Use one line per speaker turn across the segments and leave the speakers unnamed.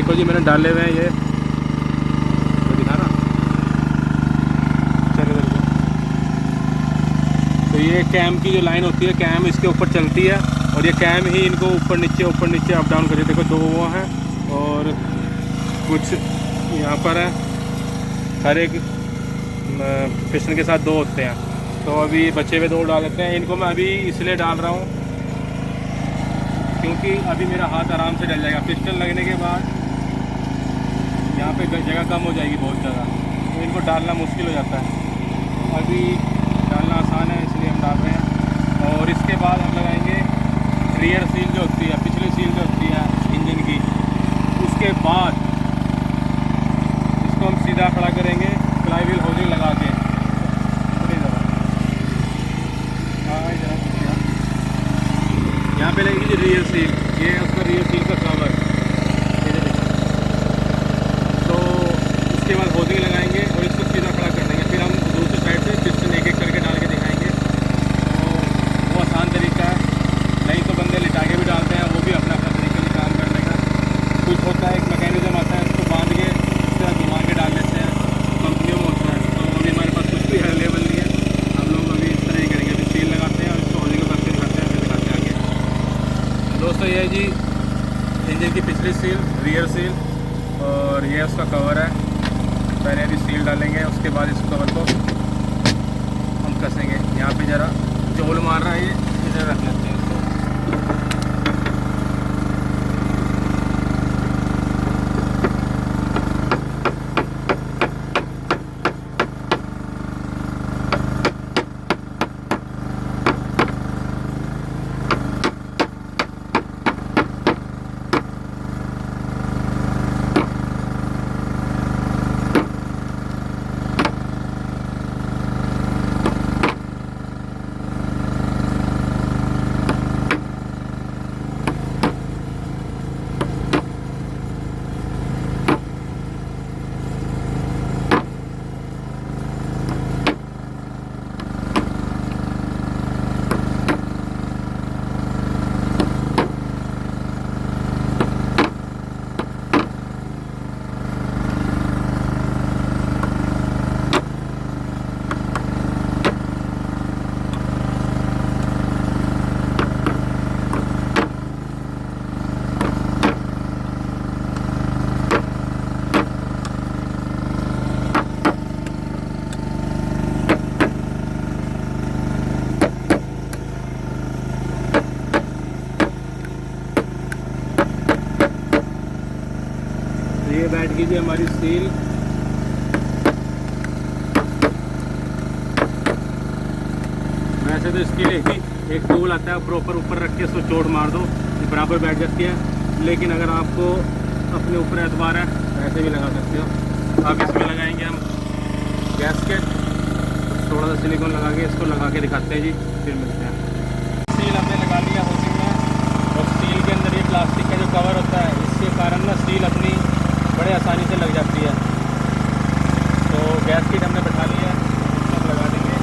देखो जी मैंने डाले हुए हैं ये तो दिखा ना। चलो इधर को। तो ये कैम की जो लाइन होती है, कैम इसके ऊपर चलती है और ये कैम ही इनको ऊपर नीचे अप डाउन करे। देखो 2 वो हैं और कुछ यहाँ पर है। हर एक पिस्टन के साथ 2 होते हैं। तो अभी बचे हुए 2 डाल देते हैं। इनको मैं अभी इसलिए डाल रहा हूँ क्योंकि अभी मेरा हाथ आराम से डल जाएगा। पिस्टन लगने के बाद यहाँ पे जगह कम हो जाएगी बहुत ज़्यादा, तो इनको डालना मुश्किल हो जाता है। अभी डालना आसान है इसलिए हम डाल रहे हैं। और इसके बाद हम लगाएंगे रियर सील जो होती है, पिछली सील जो होती है इंजन की। उसके बाद इसको हम सीधा खड़ा करेंगे फ्लाई व्हील होल्डिंग लगा के। यहाँ पे लगेगी रियर सील, ये है उसका रियर सील का कवर। तो उसके बाद होल्डिंग लगाएंगे और इसको सीधा खड़ा कर देंगे। फिर हम दूसरी साइड से पिस्टन एक करके डाल के दिखाएंगे। तो वो आसान तरीका है। नहीं तो बंदे लिटा के भी डालते हैं, वो भी अपना अपना तरीके से काम करने का। कुछ होता है एक मैकेनिज्म आता है, उसको बांध के उसके बाद घुमा के डाल लेते हैं, कंपनियों में होता है। तो अभी हमारे पास कुछ भी अवेलेबल नहीं है। हम लोग अभी इस तरह ही करेंगे। अभी सील लगाते हैं और इसको होल्डिंग करके दिखाते हैं, फिर दिखाते हैं आगे। दोस्तों ये है जी इंजन की पिछली सील, रियर सील, और ये उसका कवर है। पहले अभी सील डालेंगे, उसके बाद इस कवर को हम कसेंगे। यहाँ पे ज़रा जोल मार रहा है, ये इधर रख लेते हैं इसको। ये बैठ गई थी हमारी सील। वैसे तो इसके लिए ही एक टूल आता है, प्रॉपर ऊपर रख के इसको चोट मार दो, ये बराबर बैठ जाती है। लेकिन अगर आपको अपने ऊपर एतबार है तो ऐसे भी लगा सकते हो। अब इसमें लगाएंगे हम गैस्केट, थोड़ा सा सिलिकॉन लगा के इसको लगा के दिखाते हैं जी, फिर मिलते हैं। सील हमने लगा लिया होल्डिंग में, और सील के अंदर ये प्लास्टिक का जो कवर होता है, इसके कारण ना सील अपनी बड़े आसानी से लग जाती है। तो गैस्केट हमने बैठा लिया है, सब लगा देंगे।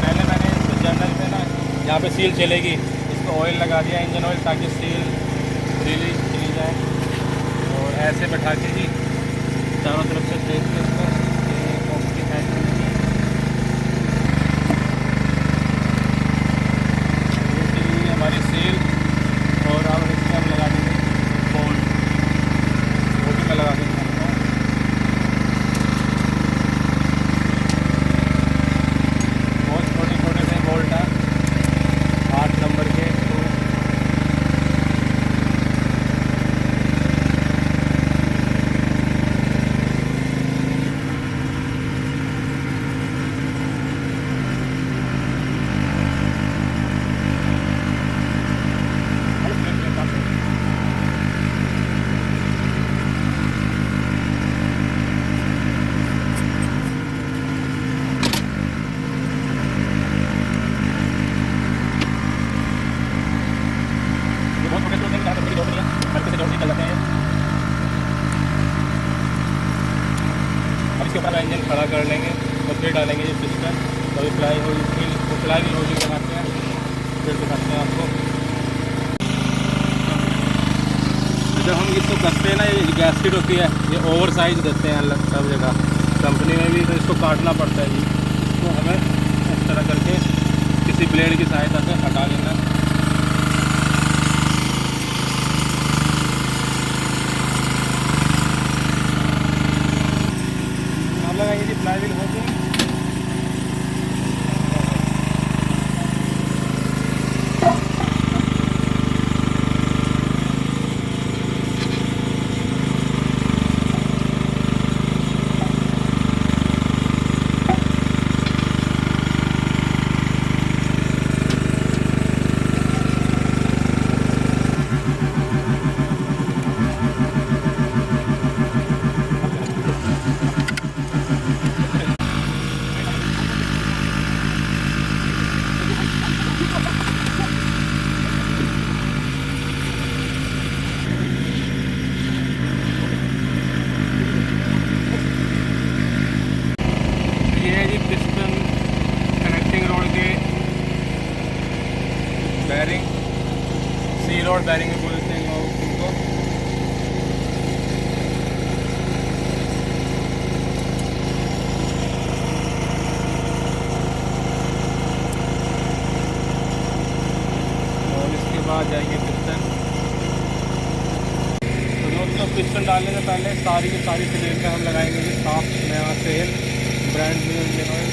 पहले मैंने जर्नल पे ना जहाँ पे सील चलेगी इस पर ऑयल लगा दिया, इंजन ऑयल, ताकि सील फ्रीली चली जाए। और ऐसे बैठा के जी चारों तरफ से देख के इसको की साइड में हमारी सील। और अब इसमें हम लगा देंगे बोल्ट, वो भी मैं लगा देंगे। बहुत छोटे छोटे से बोल्ट हैं, 8 नंबर के। इसके ऊपर इंजन खड़ा कर लेंगे और फिर डालेंगे ये पिस्टन। तो फ्लाई व्हील लगाते हैं, फिर दिखाते हैं आपको। जब हम इसको कसते हैं ना, ये गैस्केट होती है, ये ओवर साइज देते हैं अलग सब जगह कंपनी में भी, तो इसको काटना पड़ता है जी। इसको हमें इस तरह करके किसी ब्लेड की सहायता से हटा लेना। आप लगाइए जी फ्लाई व्हील होती है। बैरिंग, सी रोड बैरिंग में बोलते हैं लोग उनको। और इसके बाद जाएंगे पिस्टन। तो दोस्तों पिस्टन डालने से पहले सारी की सारी सिलेंडर हम लगाएंगे जी साफ नया तेल ब्रांड न्यू इंडियन ऑयल।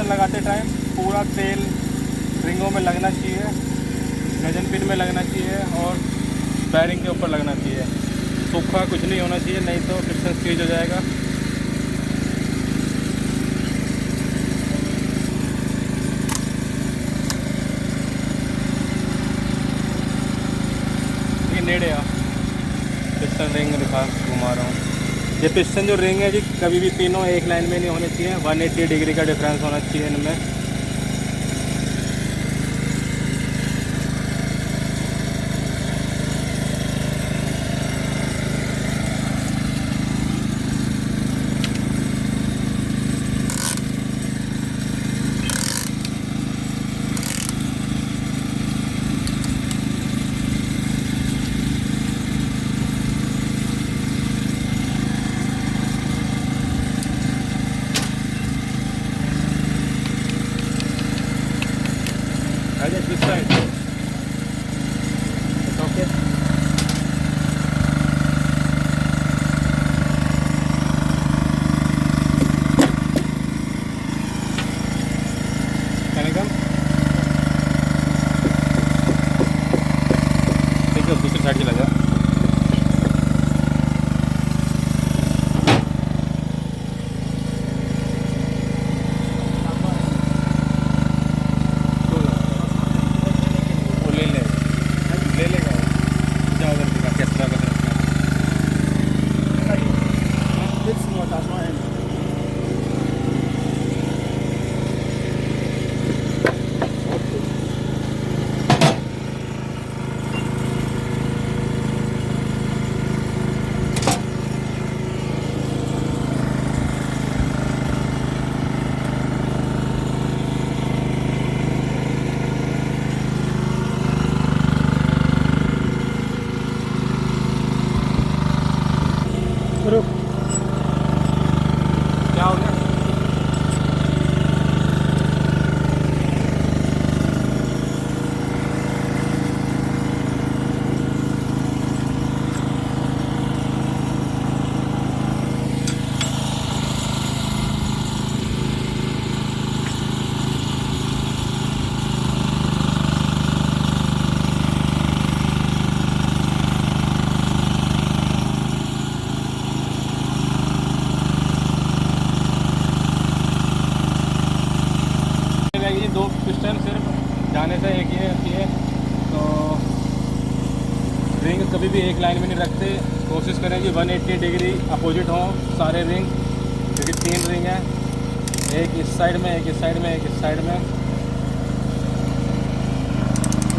लगाते टाइम पूरा तेल रिंगों में लगना चाहिए, गजन पिन में लगना चाहिए और बैरिंग के ऊपर लगना चाहिए। सूखा कुछ नहीं होना चाहिए, नहीं तो पिस्टन सीज हो जाएगा। ये नेड़े आ पिस्टन रिंग दिखा घुमा रहा हूँ। ये पिस्टन जो रिंग है जी कभी भी तीनों एक लाइन में नहीं होने चाहिए, 180 डिग्री का डिफरेंस होना चाहिए इनमें। This side. It's okay. Can I come? Piston सिर्फ जाने से एक ये होती है, तो रिंग कभी भी एक लाइन में नहीं रखते, कोशिश करें कि 180 डिग्री अपोजिट हों सारे रिंग, क्योंकि 3 रिंग है, एक इस साइड में, एक इस साइड में, एक इस साइड में।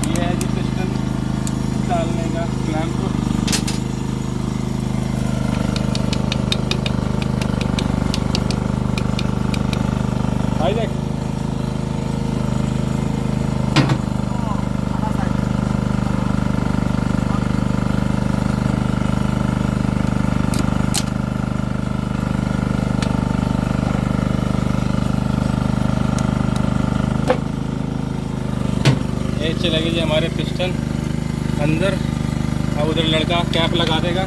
ये है जी पिस्टन डालने का क्लैंप। भाई देख ये चलेगी जी हमारे पिस्टन अंदर। अब उधर लड़का कैप लगा देगा।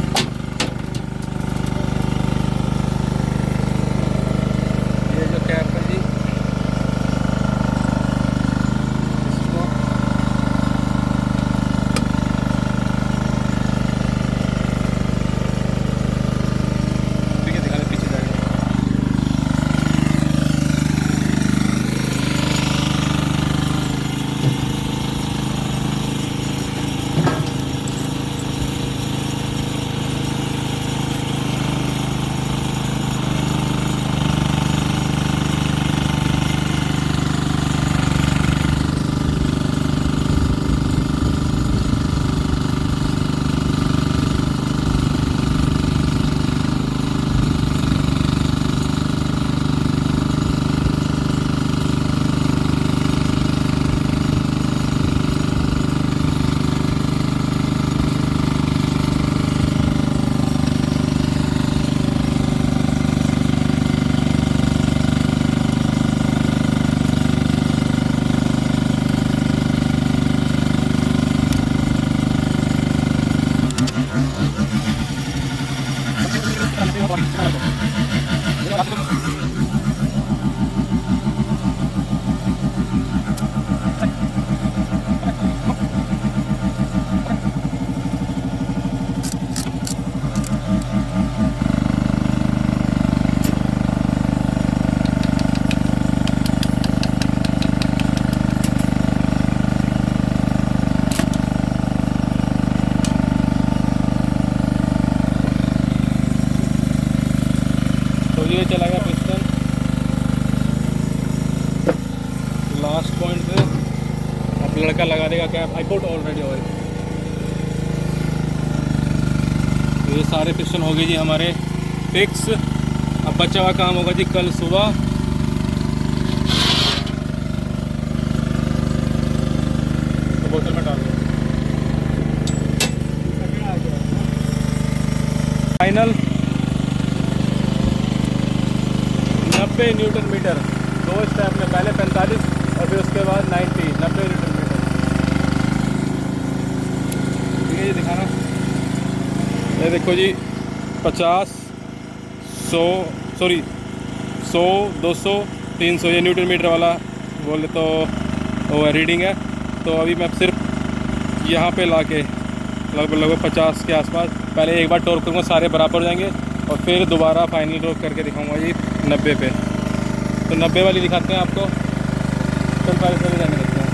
ये जो कैप है जी, इसको दिखा दे, पीछे जाएगा। ये चला गया पिस्टन लास्ट पॉइंट पे। अब लड़का लगा देगा cap. I put already oil. तो ये सारे पिस्टन हो गए जी हमारे फिक्स। अब बचा हुआ काम होगा जी कल सुबह। तो बोतल में डाल दो। फाइनल 90 न्यूटन मीटर, 2 स्टेप में, पहले 45 और फिर उसके बाद 90 न्यूटन मीटर। ठीक है जी, दिखाना। ये देखो जी 50 100 सॉरी 100 200 300 ये न्यूटन मीटर वाला बोले तो वो रीडिंग है। तो अभी मैं सिर्फ यहाँ पे ला के लगभग 50 के आसपास पहले एक बार टॉर्क करूँगा, सारे बराबर हो जाएंगे और फिर दोबारा फाइनल टॉर्क करके दिखाऊंगा जी 90 पे। तो 90 वाली दिखाते हैं आपको। चल पहले चले जाने लगते हैं।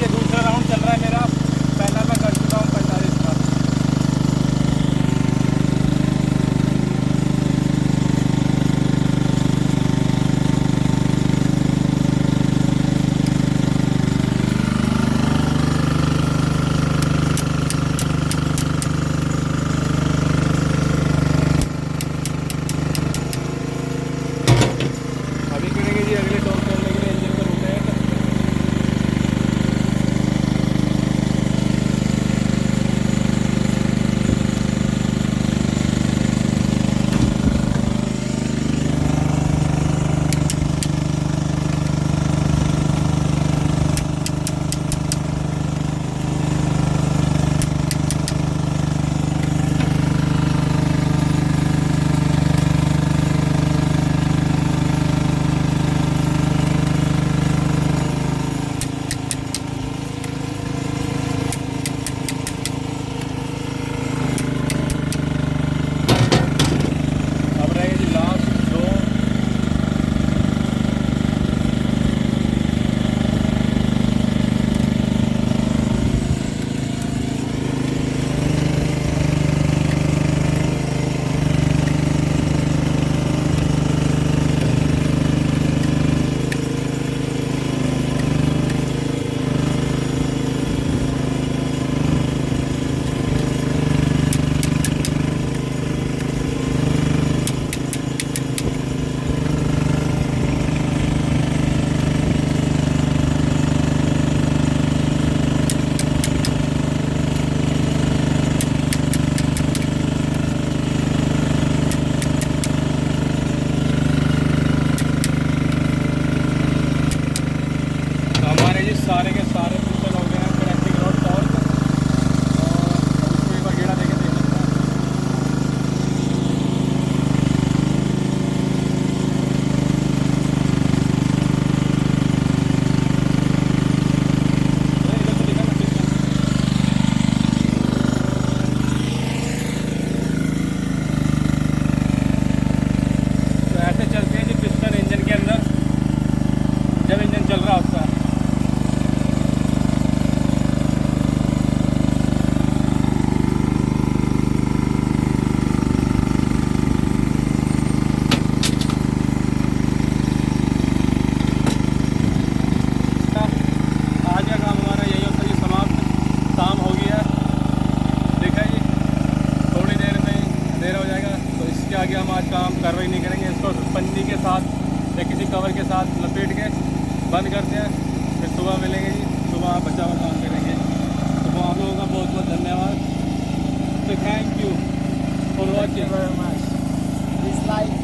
दूसरा राउंड चल रहा है मेरा। पहला मैं कर चुका हूँ 45 का। आज काम कार्रवाई नहीं करेंगे। इसको पन्नी के साथ या किसी कवर के साथ लपेट के बंद करते हैं, फिर सुबह मिलेंगे जी। सुबह बचा हुआ काम करेंगे। तो आप लोगों का बहुत बहुत धन्यवाद। तो thank you for watching.
Thank you very much. Please like,